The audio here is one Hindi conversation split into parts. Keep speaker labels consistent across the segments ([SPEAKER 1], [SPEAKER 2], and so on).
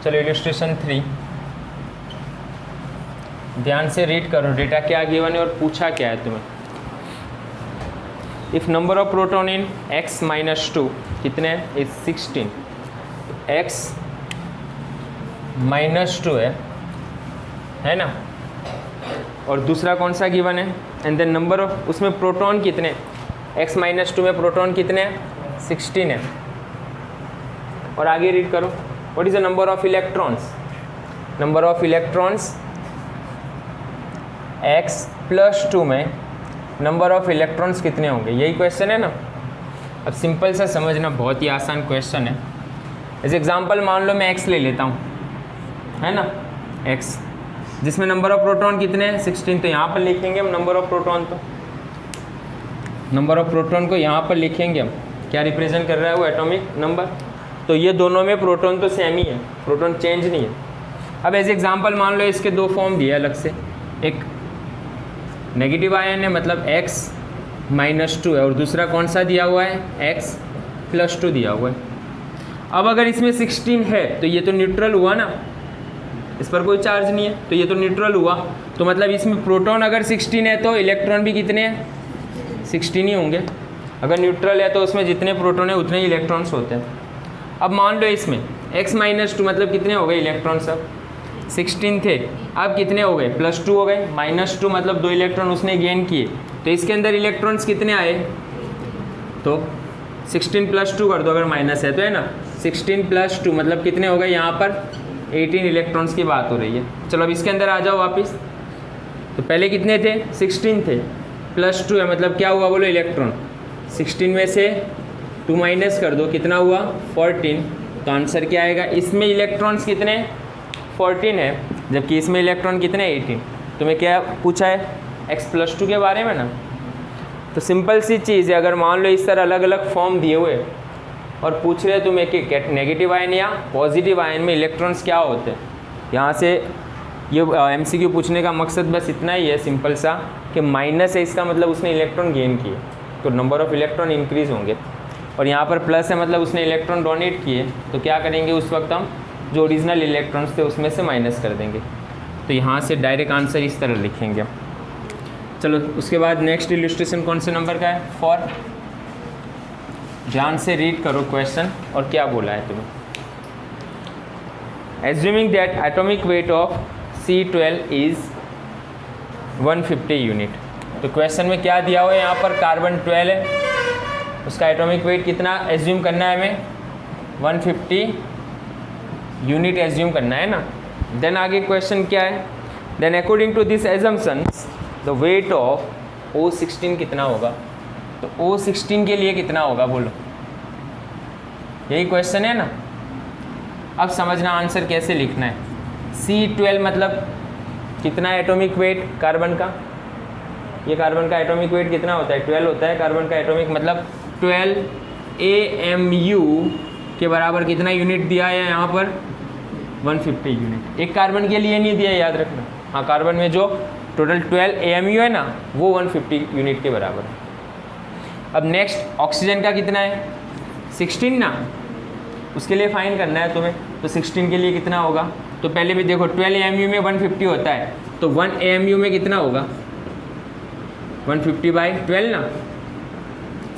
[SPEAKER 1] चलो इलस्ट्रेशन 3, ध्यान से रीड करो डेटा क्या गिवन है और पूछा क्या है तुम्हें। If number of proton in x minus 2 कितने है इज 16, x माइनस 2 है ना, और दूसरा कौन सा गिवन है, एंड देन नंबर ऑफ, उसमें प्रोटॉन कितने, x माइनस 2 में प्रोटॉन कितने हैं 16 है। और आगे रीड करो, what is the number of electrons, number of electrons x plus 2 में नंबर ऑफ इलेक्ट्रॉन्स कितने होंगे, यही क्वेश्चन है ना। अब सिंपल सा समझना, बहुत ही आसान क्वेश्चन है। एज एग्जांपल मान लो मैं x ले लेता हूँ, है ना, x जिसमें नंबर ऑफ प्रोटॉन कितने हैं 16, तो यहाँ पर लिखेंगे हम नंबर ऑफ प्रोटॉन, तो नंबर ऑफ प्रोटॉन को यहाँ पर लिखेंगे हम, क्या रिप्रेजेंट कर रहा है वो एटॉमिक नंबर। तो ये दोनों में प्रोटॉन तो सेम ही है, प्रोटॉन चेंज नहीं है। अब एज एग्जांपल मान लो इसके दो फॉर्म दिए अलग से, एक नेगेटिव आयन है मतलब x माइनस 2 है, और दूसरा कौन सा दिया हुआ है x प्लस 2 दिया हुआ है। अब अगर इसमें 16 है तो ये तो न्यूट्रल हुआ ना, इस पर कोई चार्ज नहीं है, तो ये तो न्यूट्रल हुआ, तो मतलब इसमें प्रोटॉन अगर 16 है तो इलेक्ट्रॉन भी कितने हैं 16 ही होंगे। अगर न्यूट्रल है तो उसमें जितने प्रोटॉन है उतने ही इलेक्ट्रॉन्स होते हैं। अब मान लो इसमें x माइनस 2 मतलब कितने हो गए इलेक्ट्रॉन्स, अब 16 थे, अब कितने हो गए प्लस 2 हो गए, माइनस 2 मतलब 2 इलेक्ट्रॉन उसने गेन किए, तो इसके अंदर इलेक्ट्रॉन्स कितने आए, तो 16 प्लस 2 कर दो अगर माइनस है तो, है ना, 16 प्लस 2 मतलब कितने हो गए, यहाँ पर 18 इलेक्ट्रॉन्स की बात हो रही है। चलो अब इसके अंदर आ जाओ वापस, तो पहले कितने थे 16 थे, प्लस 2 है मतलब क्या हुआ बोलो इलेक्ट्रॉन, 16 में से 2 माइनस कर दो कितना हुआ 14, तो आंसर क्या आएगा, इसमें इलेक्ट्रॉन्स कितने 14 है जबकि इसमें इलेक्ट्रॉन कितने 18। तुम्हें क्या पूछा है x प्लस 2 के बारे में ना, तो सिंपल सी चीज़ है, अगर मान लो इस तरह अलग अलग फॉर्म दिए हुए और पूछ रहे तुम्हें कि नेगेटिव आयन या पॉजिटिव आयन में इलेक्ट्रॉन्स क्या होते हैं, यहाँ से ये MCQ पूछने का मकसद बस इतना ही है सिंपल सा कि माइनस है इसका मतलब उसने इलेक्ट्रॉन गेन किए तो नंबर ऑफ इलेक्ट्रॉन इंक्रीज होंगे, और यहाँ पर प्लस है मतलब उसने इलेक्ट्रॉन डोनेट किए, तो क्या करेंगे उस वक्त हम जो ओरिजिनल इलेक्ट्रॉन्स थे उसमें से माइनस कर देंगे। तो यहाँ से डायरेक्ट आंसर इस तरह लिखेंगे। चलो उसके बाद नेक्स्ट इलस्ट्रेशन कौन से नंबर का है 4, ध्यान से रीड करो क्वेश्चन और क्या बोला है तुम्हें। Assuming that atomic weight of C12 is 150 unit, तो क्वेश्चन में क्या दिया हुआ है, यहाँ पर कार्बन 12 है, उसका एटॉमिक वेट कितना एज्यूम करना है हमें 150 यूनिट एज्यूम करना है ना। देन आगे क्वेश्चन क्या है, then according to this assumptions the weight of O16 कितना होगा, तो O16 के लिए कितना होगा बोलो, यही क्वेश्चन है ना। अब समझना आंसर कैसे लिखना है। C12 मतलब कितना एटॉमिक वेट कार्बन का, ये कार्बन का एटॉमिक वेट कितना होता है 12 होता है कार्बन का एटॉमिक, मतलब 12 AMU के बराबर कितना यूनिट दिया है यहाँ पर 150 यूनिट। एक कार्बन के लिए नहीं दिया याद रखना, हाँ कार्बन में जो टोटल 12 AMU है ना वो 150 यूनिट के बराबर है। अब नेक्स्ट ऑक्सीजन का कितना है 16 ना, उसके लिए फाइन करना है तुम्हें, तो 16 के लिए कितना होगा, तो पहले भी देखो 12 AMU में 150 होता है, तो 1 AMU में कितना होगा 150/12 ना।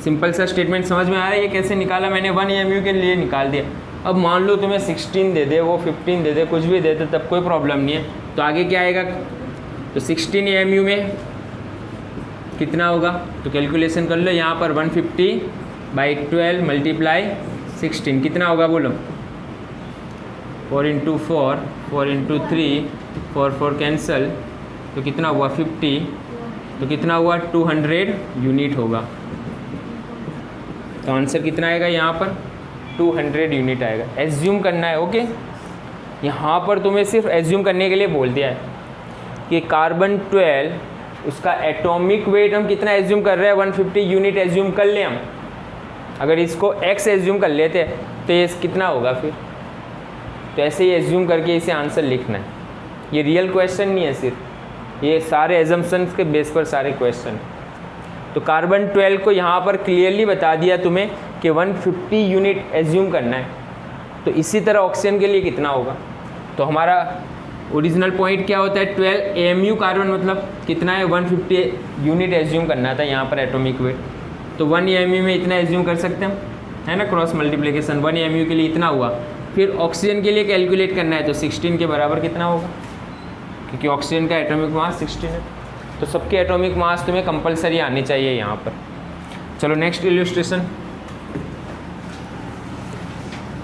[SPEAKER 1] सिंपल सा स्टेटमेंट समझ में आ रहा है, ये कैसे निकाला मैंने, 1 AMU के लिए निकाल दिया। अब मान लो तुम्हें 16 दे दे, वो 15 दे दे, कुछ भी दे दे, तब कोई प्रॉब्लम नहीं है। तो आगे क्या आएगा, तो 16 AMU में कितना होगा, तो कैलकुलेशन कर लो, यहाँ पर 150/12 मल्टीप्लाई 16 कितना होगा बोलो, 4 × 4, 4 × 3, 4 कैंसल, तो कितना हुआ 50, तो कितना हुआ 200 यूनिट होगा। तो आंसर कितना आएगा यहाँ पर 200 यूनिट आएगा। एज्यूम करना है, ओके। यहाँ पर तुम्हें सिर्फ एज्यूम करने के लिए बोल दिया है कि कार्बन 12 उसका एटॉमिक वेट हम कितना एज्यूम कर रहे हैं 150 यूनिट एज्यूम कर ले हम। अगर इसको x एज्यूम कर लेते तो ये कितना होगा फिर, तो ऐसे ही एज्यूम करके इसे आंसर लिखना है। ये रियल क्वेश्चन नहीं है, सिर्फ ये सारे एजम्पशंस के बेस पर सारे क्वेश्चन। तो कार्बन 12 को यहाँ पर क्लियरली बता दिया तुम्हें कि 150 यूनिट एज्यूम करना है। तो इसी तरह ऑक्सीजन के लिए कितना होगा, तो हमारा ओरिजिनल पॉइंट क्या होता है 12 AMU कार्बन, मतलब कितना है 150 यूनिट एज्यूम करना था यहाँ पर एटॉमिक वेट। तो 1 AMU में इतना एज्यूम कर सकते हैं, है ना, क्रॉस मल्टीप्लिकेशन 1 AMU के लिए इतना हुआ। फिर ऑक्सीजन के लिए कैलकुलेट करना है तो 16 के बराबर कितना होगा, क्योंकि ऑक्सीजन का एटॉमिक मास 16 है। तो सबके एटॉमिक मास तुम्हें कंपलसरी आनी चाहिए यहाँ पर। चलो नेक्स्ट इलस्ट्रेशन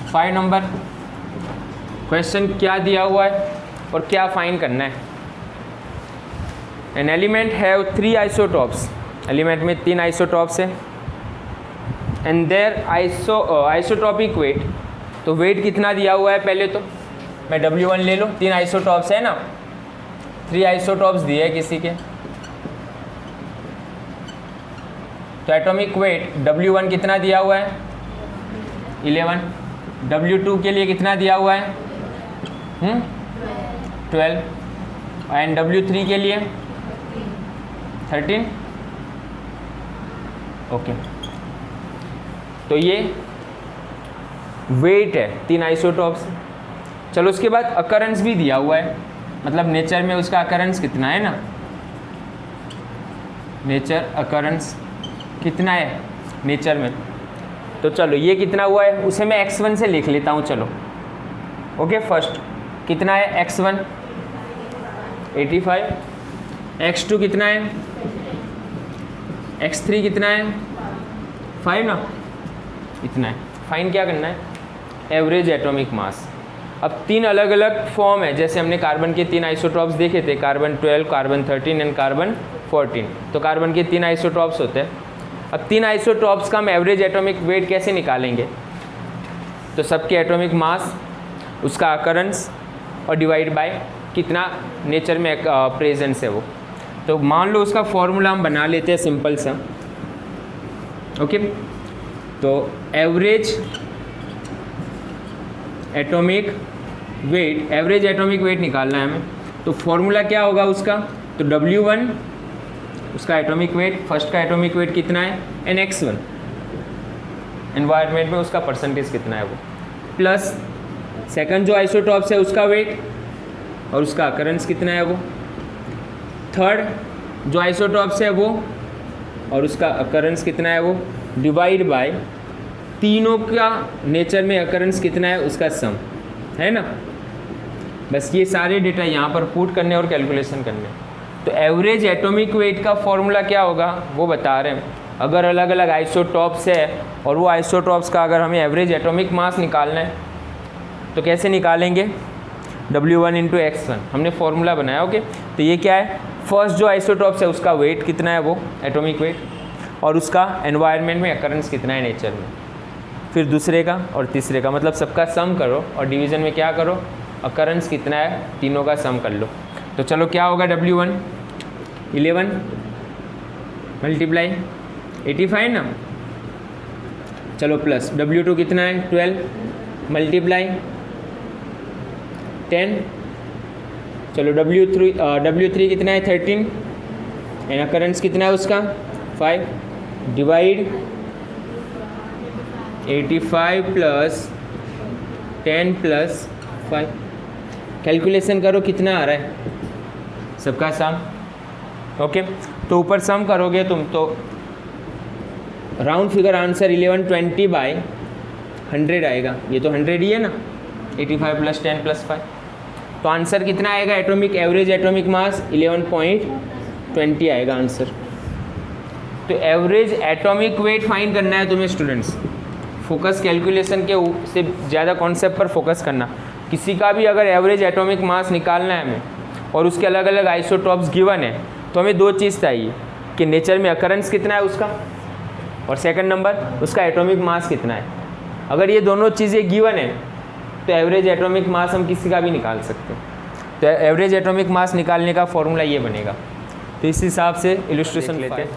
[SPEAKER 1] 5 नंबर। क्वेश्चन क्या दिया हुआ है और क्या फाइंड करना है। An element have 3 isotopes, element में 3 आइसोटॉप्स है, एंड देयर आइसोटॉपिक वेट। तो वेट कितना दिया हुआ है, पहले तो मैं W1 ले लो, 3 आइसोटॉप्स है ना, 3 आइसोटॉप्स दिए है किसी के, तो एटॉमिक वेट W1 कितना दिया हुआ है 11, W2 के लिए कितना दिया हुआ है 12, एंड W3 के लिए 13। ओके, तो ये वेट है 3 आइसोटॉप्स। चलो उसके बाद अकरेंस भी दिया हुआ है, मतलब नेचर में उसका अकरेंस कितना है ना, नेचर अकरेंस कितना है नेचर में। तो चलो ये कितना हुआ है उसे मैं x1 से लिख लेता हूँ। चलो ओके, फर्स्ट कितना है x1 85, x2 कितना है, x3 कितना है 5 ना, इतना है। फाइन क्या करना है, एवरेज एटॉमिक मास। अब 3 अलग अलग फॉर्म है, जैसे हमने कार्बन के 3 आइसोटॉप्स देखे थे, कार्बन 12, कार्बन 13 एंड कार्बन 14। तो कार्बन के 3 आइसोटॉप्स होते हैं। अब 3 आइसोटॉप्स का हम एवरेज एटॉमिक वेट कैसे निकालेंगे, तो सबके एटॉमिक मास, उसका अकरेंस और डिवाइड बाय कितना नेचर में प्रेजेंस है वो। तो मान लो उसका फॉर्मूला हम बना लेते हैं सिंपल सा। ओके, तो average atomic wait, average atomic wait निकालना है हमें, तो फॉर्मूला क्या होगा उसका, तो W1 उसका एटॉमिक वेट, फर्स्ट का एटॉमिक वेट कितना है, एंड x1 एनवायरनमेंट में उसका परसेंटेज कितना है वो, प्लस सेकंड जो आइसोटॉप्स है उसका वेट और उसका अकरेंस कितना है वो, थर्ड जो आइसोटॉप्स है वो और उसका अकरेंस कितना है वो, डिवाइड बाय तीनों का नेचर में अकरेंस कितना है उसका सम, है ना। बस ये सारे डेटा यहाँ पर पुट करने और कैलकुलेशन करने। तो एवरेज एटॉमिक वेट का फॉर्मूला क्या होगा वो बता रहे हैं। अगर अलग अलग आइसोटॉप्स है और वो आइसोटॉप्स का अगर हमें एवरेज एटॉमिक मास निकालना है तो कैसे निकालेंगे, W1 × x1 हमने फॉर्मूला बनाया। ओके, तो ये क्या है, फर्स्ट जो आइसोटॉप्स है उसका वेट कितना है वो एटॉमिक वेट, और उसका एनवायरनमेंट में अकरेंस कितना है नेचर में, फिर दूसरे का और तीसरे का, मतलब सबका सम करो और डिवीज़न में क्या करो, अकरेंस कितना है तीनों का सम कर लो। तो चलो क्या होगा, W1 11 मल्टीप्लाई 85 ना, चलो प्लस W2 कितना है 12 मल्टीप्लाई 10, चलो W3 कितना है 13, एंड अकरेंस कितना है उसका 5, डिवाइड 85 प्लस 10 प्लस 5, कैलकुलेशन करो कितना आ रहा है सबका सम। ओके, तो ऊपर सम करोगे तुम तो राउंड फिगर आंसर 1120/100 आएगा। ये तो 100 ही है ना, 85 प्लस 10 प्लस 5, तो आंसर कितना आएगा, एटॉमिक एवरेज एटॉमिक मास 11.20 आएगा आंसर। तो एवरेज एटॉमिक वेट फाइंड करना है तुम्हें स्टूडेंट्स, फोकस कैलकुलेशन के से ज़्यादा कॉन्सेप्ट पर फोकस करना। किसी का भी अगर एवरेज एटॉमिक मास निकालना है हमें और उसके अलग अलग आइसोटॉप्स गिवन है, तो हमें 2 चीज़ चाहिए कि नेचर में अकरेंस कितना है उसका, और सेकंड नंबर उसका एटॉमिक मास कितना है। अगर ये दोनों चीज़ें गिवन है तो एवरेज एटॉमिक मास हम किसी का भी निकाल सकते हैं। तो एवरेज एटॉमिक मास निकालने का फॉर्मूला ये बनेगा। तो इस हिसाब से इलस्ट्रेशन लेते हैं।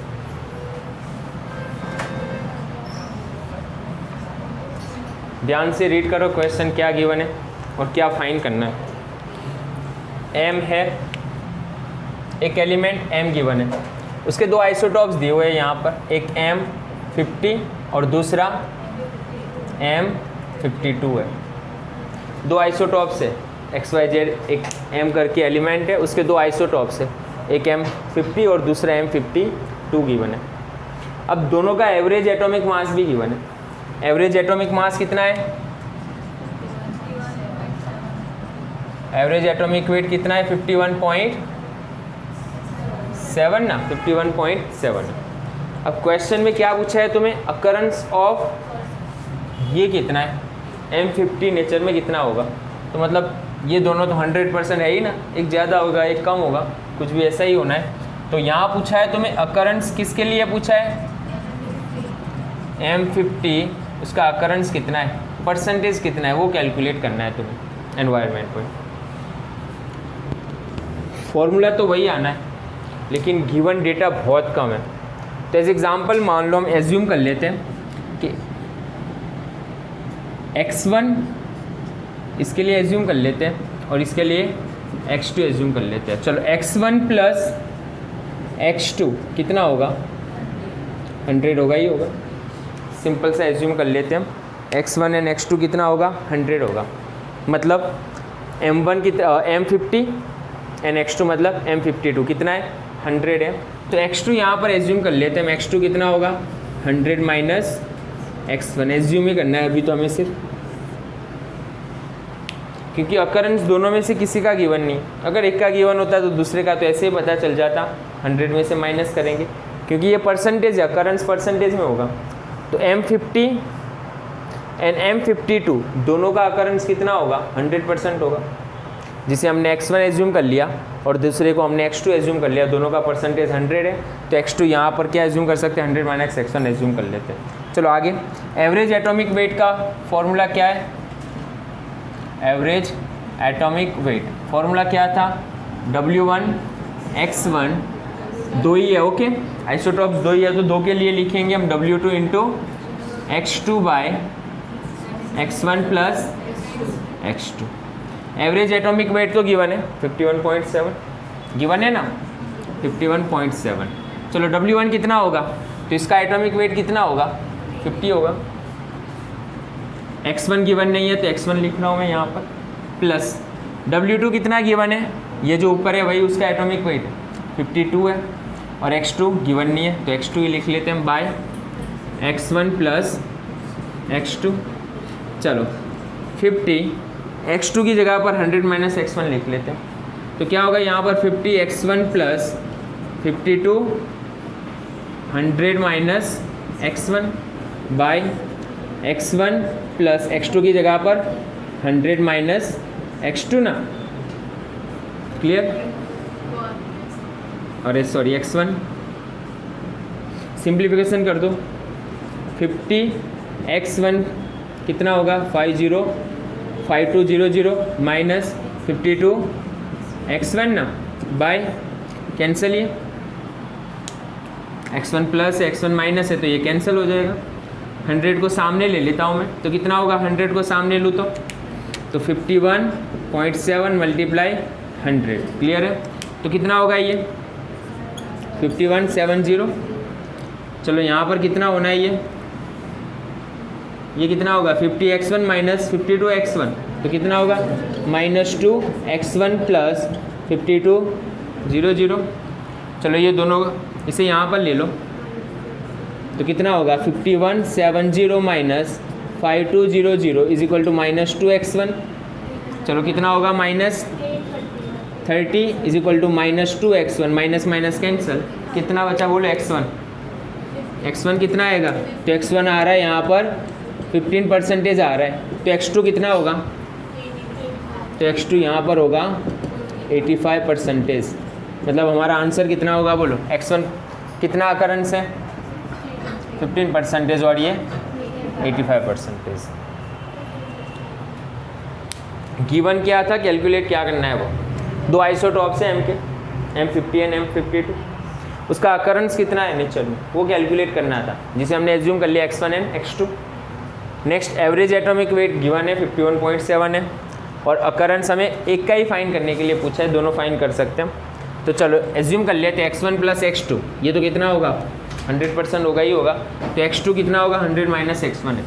[SPEAKER 1] ध्यान से रीड करो क्वेश्चन क्या गिवन है और क्या फाइंड करना है। M है, एक एलिमेंट M गिवन है, उसके 2 आइसोटॉप्स दिए हुए हैं यहाँ पर, एक M50 और दूसरा M52 है। 2 आइसोटॉप्स है, XYZ एक M करके एलिमेंट है, उसके दो आइसोटॉप्स है, एक M50 और दूसरा M52 गिवन है। अब दोनों का एवरेज एटॉमिक मास भी गिवन है। एवरेज एटॉमिक मास कितना है? एवरेज एटॉमिक वेट कितना है? 51.7 ना, 51.7। अब क्वेश्चन में क्या पूछा है तुम्हें? अकरेंस ऑफ ये कितना है? M50 नेचर में कितना होगा? तो मतलब ये दोनों तो 100% है ही ना, एक ज़्यादा होगा एक कम होगा, कुछ भी ऐसा ही होना है। तो यहाँ पूछा है तुम्हें अकरेंस किसके लिए पूछा है? M50, उसका अकरेंस कितना है, परसेंटेज कितना है, वो कैलकुलेट करना है तुम्हें एनवायरनमेंट पर। फॉर्मूला तो वही आना है, लेकिन गिवन डेटा बहुत कम है। तो एज एग्जांपल मान लो हम एज्यूम कर लेते हैं कि x1 इसके लिए एज्यूम कर लेते हैं और इसके लिए x2 एज्यूम कर लेते हैं। चलो x1 प्लस x2 कितना होगा? 100 होगा ही होगा। सिंपल सा एज्यूम कर लेते हैं हम, x1 एंड x2 कितना होगा? 100 होगा। मतलब M1 कितना, M50 एंड x2 मतलब M52 कितना है? 100 है। तो x2 यहाँ पर एज्यूम कर लेते हैं हम, x2 कितना होगा? 100 माइनस x1, एज्यूम ही करना है अभी तो हमें सिर्फ, क्योंकि अकरेंस दोनों में से किसी का गिवन नहीं। अगर एक का गिवन होता तो दूसरे का तो ऐसे ही पता चल जाता, 100 में से माइनस करेंगे, क्योंकि ये परसेंटेज है, अकरेंस परसेंटेज में होगा। तो M50 एंड M52 दोनों का अकरेंस कितना होगा? 100% होगा। जिसे हमने x1 एज्यूम कर लिया और दूसरे को हमने x2 एज्यूम कर लिया, दोनों का परसेंटेज 100 है। तो x2 यहाँ पर क्या एज्यूम कर सकते हैं? 100 माइनस x1 एज्यूम कर लेते हैं। चलो आगे, एवरेज एटॉमिक वेट का फॉर्मूला क्या है? एवरेज एटॉमिक वेट फॉर्मूला क्या था? W1 x1, दो ही है, ओके, आइसोटॉप्स दो ही है, तो दो के लिए लिखेंगे हम W2 into x2 by x1 plus x2। Average atomic weight तो गिवन है 51.7, गिवन है ना 51.7। चलो W1 कितना होगा? तो इसका एटॉमिक वेट कितना होगा? 50 होगा। x1 गिवन नहीं है तो x1 लिख रहा हूँ मैं यहाँ पर, प्लस W2 कितना गिवन है? ये जो ऊपर है वही उसका एटॉमिक वेट है, 52 है, और x2 गिवन नहीं है तो x2 ही लिख लेते हैं बाय x1 प्लस x2। चलो 50, x2 की जगह पर 100 माइनस x1 लिख लेते हैं, तो क्या होगा यहाँ पर? 50 x1 plus 52 100 minus x1 bye x1 plus x2 की जगह पर 100 माइनस x2 ना, क्लियर? अरे सॉरी x1, सिंप्लीफिकेशन कर दो। 50 x1 कितना होगा? 5200 माइनस 52 x1 ना, बाय कैंसिल, ये x1 प्लस x1 माइनस है तो ये कैंसिल हो जाएगा। 100 को सामने ले लेता हूँ मैं, तो कितना होगा? 100 को सामने लूँ तो 51.7 मल्टीप्लाई 100, क्लियर है? तो कितना होगा ये? 5170। चलो यहाँ पर कितना होना है ये कितना होगा? 50x1 माइनस 52x1, तो कितना होगा? -2x1 plus 5200। चलो ये दोनों इसे यहाँ पर ले लो, तो कितना होगा? 5170 minus 5200 is equal to -2x1। चलो कितना होगा? -30 is equal to -2x1, minus minus cancel, कितना बचा बोलो? x1 कितना आएगा? तो x1 आ रहा है यहाँ पर 15% आ रहा है, तो x2 कितना होगा? तो x2 यहाँ पर होगा 85%। मतलब हमारा आंसर कितना होगा बोलो? x1 कितना अकरेंस है? 15% और ये 85%। गिवन क्या था, कैलकुलेट क्या करना है? वो दो आइसोटॉप्स हैं M के, M50 एंड M52, उसका अकरेंस कितना है नेचर में, वो कैलकुलेट करना था, जिसे हमने एज्यूम कर लिया x1 and x2। Next average atomic wait given है 51.7 है, और अकरेंस हमें एक का ही फाइंड करने के लिए पूछा है, दोनों फाइंड कर सकते हैं। तो चलो एज्यूम कर लेते हैं x1 प्लस x2, ये तो कितना होगा? 100% होगा ही होगा, तो x2 कितना होगा? 100 माइनस x1 है।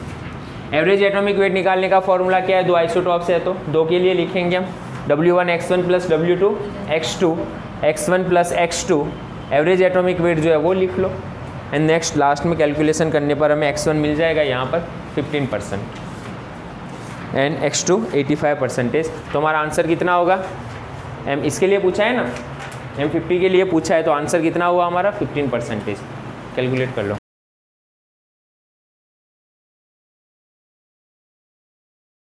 [SPEAKER 1] एवरेज एटॉमिक वेट निकालने का फॉर्मूला क्या है? दो आइसोटॉप्स है तो दो के लिए लिखेंगे हम, W1 x1 plus W2 x2 x1 plus x2 average atomic wait जो है वो लिख लो। एंड नेक्स्ट लास्ट में कैलकुलेशन करने पर हमें x1 मिल जाएगा यहाँ पर 15% एंड x2 85%। तो हमारा आंसर कितना होगा? m इसके लिए पूछा है ना, m50 के लिए पूछा है, तो आंसर कितना हुआ हमारा? 15%। कैलकुलेट कर लो।